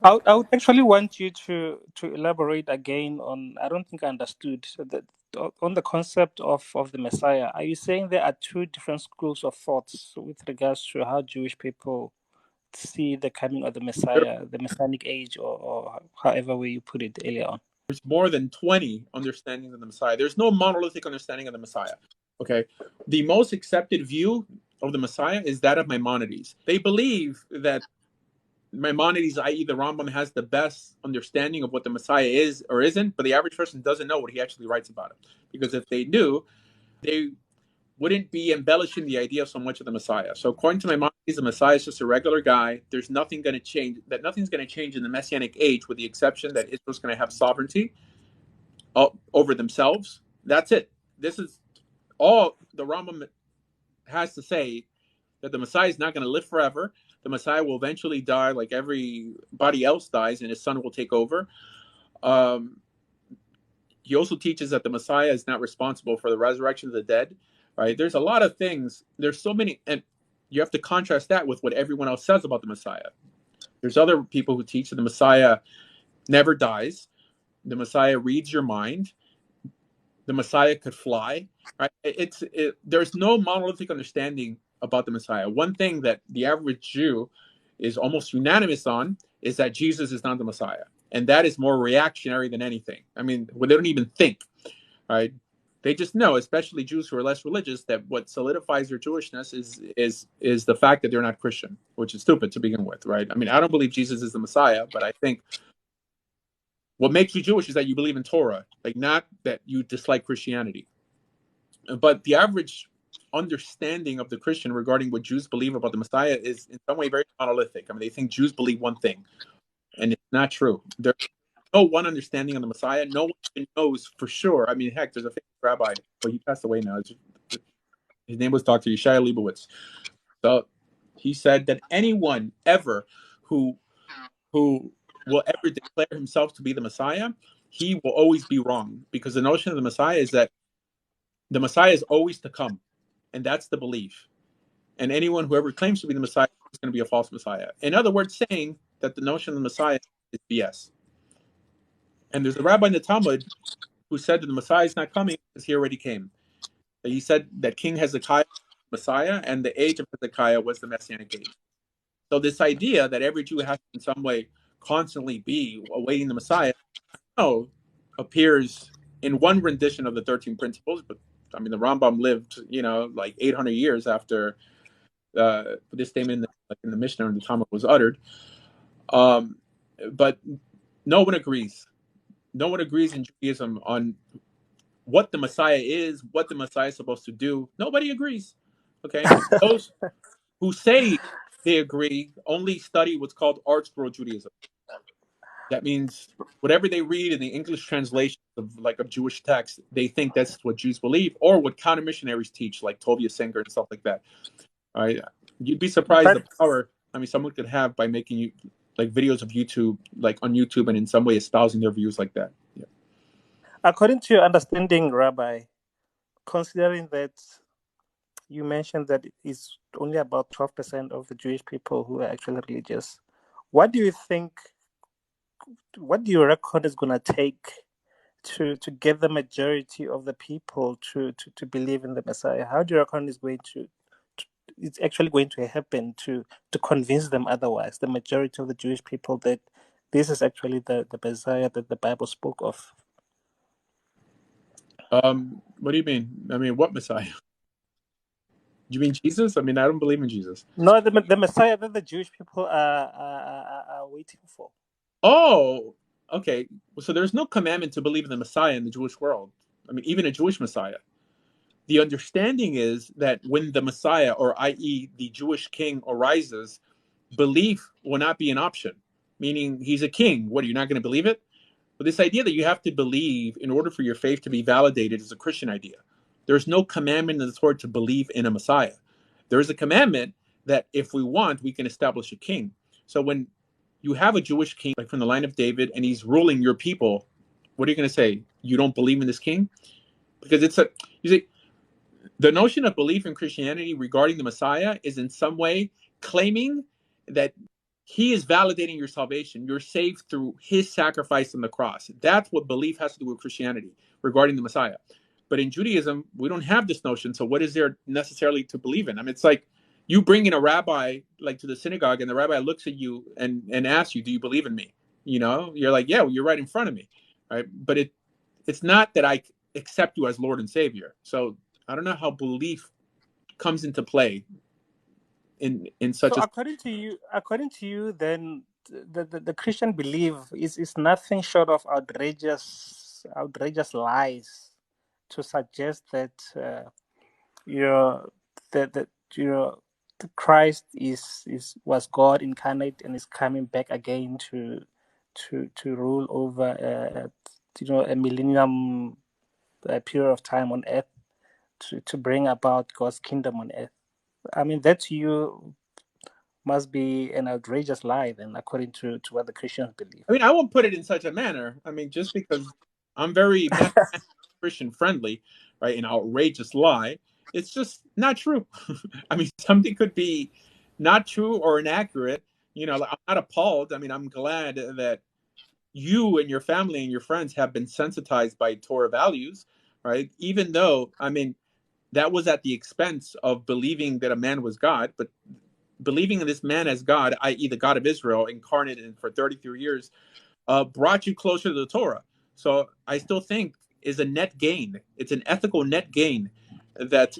I would actually want you to elaborate again on. I don't think I understood so that on the concept of the Messiah. Are you saying there are two different schools of thoughts with regards to how Jewish people see the coming of the Messiah, the Messianic age, or however way you put it earlier on? There's more than 20 understandings of the Messiah. There's no monolithic understanding of the Messiah. Okay. The most accepted view of the Messiah is that of Maimonides. They believe that Maimonides, i.e., the Rambam, has the best understanding of what the Messiah is or isn't, but the average person doesn't know what he actually writes about it. Because if they knew, they wouldn't be embellishing the idea so much of the Messiah. So according to Maimonides, the Messiah is just a regular guy. There's nothing going to change. That nothing's going to change in the Messianic age, with the exception that Israel's going to have sovereignty over themselves. That's it. This is all the Rambam has to say, that the Messiah is not going to live forever. The Messiah will eventually die like everybody else dies, and his son will take over. Um, he also teaches that the Messiah is not responsible for the resurrection of the dead. Right? There's a lot of things. There's so many, and you have to contrast that with what everyone else says about the Messiah. There's other people who teach that the Messiah never dies. The Messiah reads your mind. The Messiah could fly. Right? There's no monolithic understanding about the Messiah. One thing that the average Jew is almost unanimous on is that Jesus is not the Messiah, and that is more reactionary than anything. I mean, they don't even think, right? They just know, especially Jews who are less religious, that what solidifies their Jewishness is the fact that they're not Christian, which is stupid to begin with, right? I mean, I don't believe Jesus is the Messiah, but I think what makes you Jewish is that you believe in Torah, like not that you dislike Christianity. But the average understanding of the Christian regarding what Jews believe about the Messiah is in some way very monolithic. I mean, they think Jews believe one thing, and it's not true. There's no one understanding of the Messiah. No one knows for sure. I mean, heck, there's a famous rabbi, but he passed away now. His name was Dr. Yeshaya Leibowitz. So he said that anyone ever who will ever declare himself to be the Messiah, he will always be wrong, because the notion of the Messiah is that the Messiah is always to come, and that's the belief. And anyone who ever claims to be the Messiah is going to be a false Messiah. In other words, saying that the notion of the Messiah is BS. And there's a rabbi in the Talmud who said that the Messiah is not coming because he already came. He said that King Hezekiah was Messiah, and the age of Hezekiah was the Messianic age. So this idea that every Jew has to in some way constantly be awaiting the Messiah, no, appears in one rendition of the 13 Principles. But I mean, the Rambam lived, like 800 years after this statement in the Mishnah and the Talmud was uttered. But no one agrees. No one agrees in Judaism on what the Messiah is, what the Messiah is supposed to do. Nobody agrees. Okay, those who say they agree only study what's called ArtScroll Judaism. That means whatever they read in the English translation of Jewish text, they think that's what Jews believe, or what counter missionaries teach, like Tovia Singer and stuff like that. All right, you'd be surprised But the power. I mean, someone could have by making you like videos of YouTube, like on YouTube, and in some way espousing their views like that. Yeah. according to your understanding, Rabbi, considering that you mentioned that it's only about 12% of the Jewish people who are actually religious, what do you think? What do you reckon is going to take to get the majority of the people to believe in the Messiah? How do you reckon is going to it's actually going to happen to convince them otherwise, the majority of the Jewish people, that this is actually the Messiah that the Bible spoke of? What do you mean? I mean, what Messiah? Do you mean Jesus? I mean, I don't believe in Jesus. No, the Messiah that the Jewish people are waiting for. Oh, okay. So there's no commandment to believe in the Messiah in the Jewish world. I mean, even a Jewish Messiah. The understanding is that when the Messiah, or i.e., the Jewish king, arises, belief will not be an option. Meaning, he's a king. What, are you not going to believe it? But this idea that you have to believe in order for your faith to be validated is a Christian idea. There's no commandment in the Torah to believe in a Messiah. There is a commandment that if we want, we can establish a king. So when you have a Jewish king, like from the line of David, and he's ruling your people, what are you going to say? You don't believe in this king? Because you see, the notion of belief in Christianity regarding the Messiah is in some way claiming that he is validating your salvation. You're saved through his sacrifice on the cross. That's what belief has to do with Christianity regarding the Messiah. But in Judaism, we don't have this notion. So what is there necessarily to believe in? I mean, it's like you bring in a rabbi like to the synagogue, and the rabbi looks at you and asks you, "Do you believe in me?" You know, you're like, "Yeah, well, you're right in front of me." Right? But it's not that I accept you as Lord and Savior. So I don't know how belief comes into play in such So a. according to you, then the Christian belief is nothing short of outrageous lies to suggest that you know that you know Christ was God incarnate and is coming back again to rule over a millennium period of time on earth to bring about God's kingdom on earth. I mean, that to you must be an outrageous lie, then, according to what the Christians believe. I mean, I won't put it in such a manner. I mean, just because I'm very Christian friendly, right? An outrageous lie. It's just not true. I mean, something could be not true or inaccurate. You know, I'm not appalled. I mean, I'm glad that you and your family and your friends have been sensitized by Torah values, right? Even though, I mean, that was at the expense of believing that a man was God, but believing in this man as God, i.e., the God of Israel, incarnate for 33 years, brought you closer to the Torah. So I still think is a net gain. It's an ethical net gain that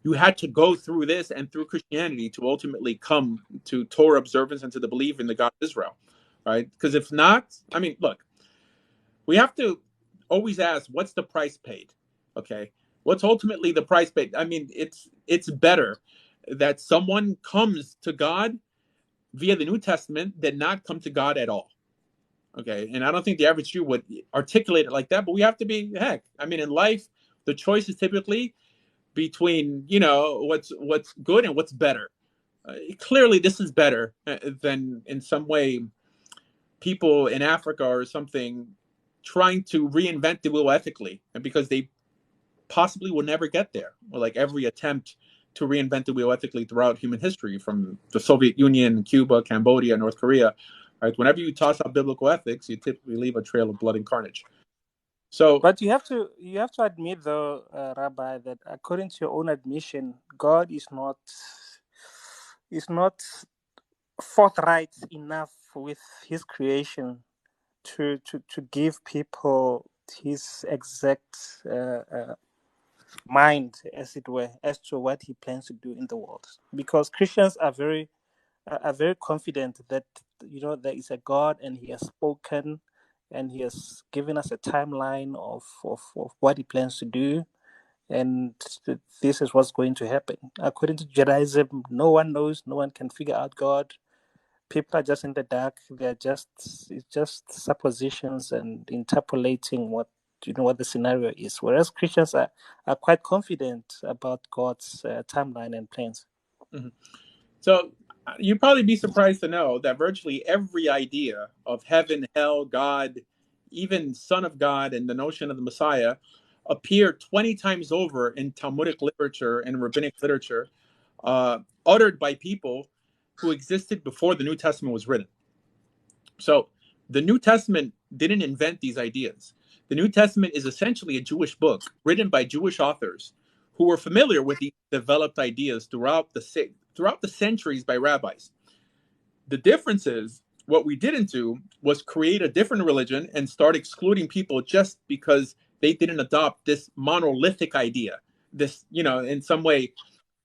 you had to go through this and through Christianity to ultimately come to Torah observance and to the belief in the God of Israel, right? Because if not, I mean, look, we have to always ask, what's the price paid? Okay, what's ultimately the price paid? I mean, it's better that someone comes to God via the New Testament than not come to God at all. Okay, and I don't think the average Jew would articulate it like that, but we have to be heck. I mean, in life, the choice is typically between what's good and what's better. Clearly, this is better than in some way people in Africa or something trying to reinvent the wheel ethically, and because they possibly will never get there. Or like every attempt to reinvent the wheel ethically throughout human history, from the Soviet Union, Cuba, Cambodia, North Korea. Right? Whenever you toss out biblical ethics, you typically leave a trail of blood and carnage. So, But you have to admit, though, Rabbi, that according to your own admission, God is not forthright enough with His creation to give people His exact mind, as it were, as to what He plans to do in the world. Because Christians are very confident that there is a God and He has spoken and He has given us a timeline of what He plans to do, and this is what's going to happen. According to Judaism, no one knows, no one can figure out God. People are just in the dark. It's just suppositions and interpolating what the scenario is. Whereas Christians are quite confident about God's timeline and plans. mhm. So you'd probably be surprised to know that virtually every idea of heaven, hell, God, even Son of God, and the notion of the Messiah appear 20 times over in Talmudic literature and rabbinic literature, uttered by people who existed before the New Testament was written. So the New Testament didn't invent these ideas. The New Testament is essentially a Jewish book written by Jewish authors who were familiar with these developed ideas throughout the centuries by rabbis. The difference is what we didn't do was create a different religion and start excluding people just because they didn't adopt this monolithic idea. This, in some way,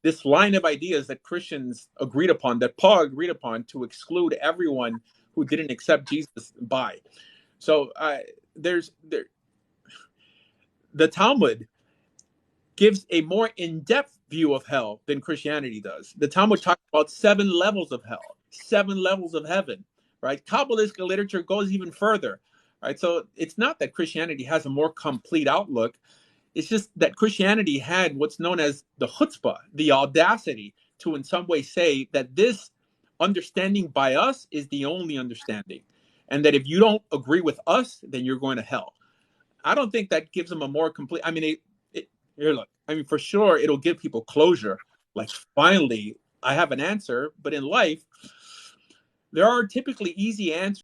this line of ideas that Christians agreed upon, that Paul agreed upon, to exclude everyone who didn't accept Jesus by. So the Talmud gives a more in-depth view of hell than Christianity does. The Talmud talks about 7 levels of hell, 7 levels of heaven, right? Kabbalistic literature goes even further, right? So it's not that Christianity has a more complete outlook. It's just that Christianity had what's known as the chutzpah, the audacity to in some way say that this understanding by us is the only understanding. And that if you don't agree with us, then you're going to hell. I don't think that gives them a more complete. I mean, here, look. I mean, for sure, it'll give people closure. Like, finally, I have an answer. But in life, There are typically easy answers